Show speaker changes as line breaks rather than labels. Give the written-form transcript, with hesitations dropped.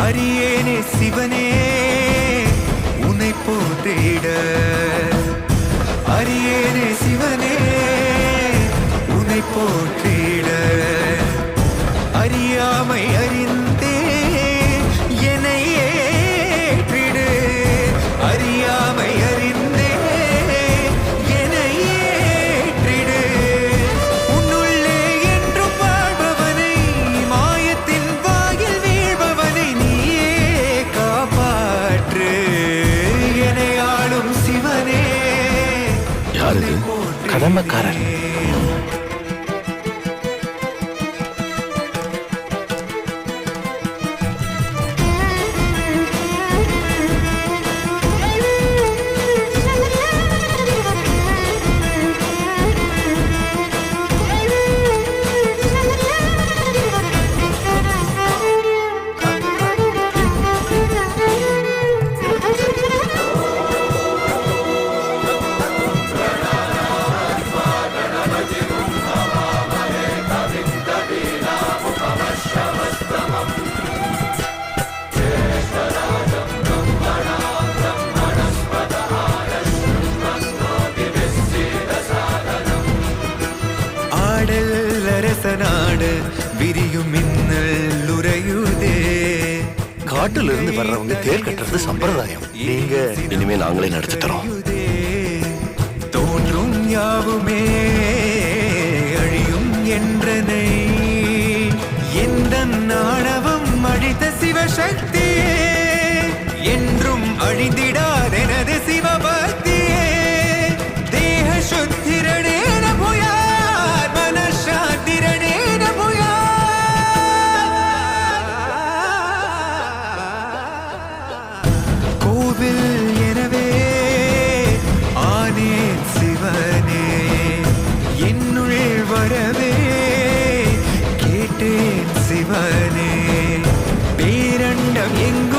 அரியேனே சிவனே உன்னை போற்றிட அரியேனே சிவனே உன்னை போற்றிட அறியாமை அறிந்தே என்னை ஏற்றிடு அறியாமை அறிந்தே என்னை ஏற்றிடு உன்னுள்ளே என்றும் வாழ்பவனை மாயத்தின் வாயில் வீழ்பவனை நீயே காப்பாற்று என்னை ஆளும் சிவனே
யாரு கடமைக்காரன்
நாடு விரியும் மின்னல் உறையுதே
காட்டுல இருந்து வர்றவங்க தேர் கட்டுறது சம்பிரதாயம். நீங்க இனிமே நாங்களே நடத்தி தரோம்.
தோன்றும் யாவுமே அழியும் என்றனை எந்த நாணவம் அழித்த சிவசக்தியே என்றும் அழிந்திடாதெனது சிவபக்தியே தேக சுத்திரணே எனவே ஆனேன் சிவனே என்னுள் வரவே கேட்டேன் சிவனே பேரண்டம் எங்கு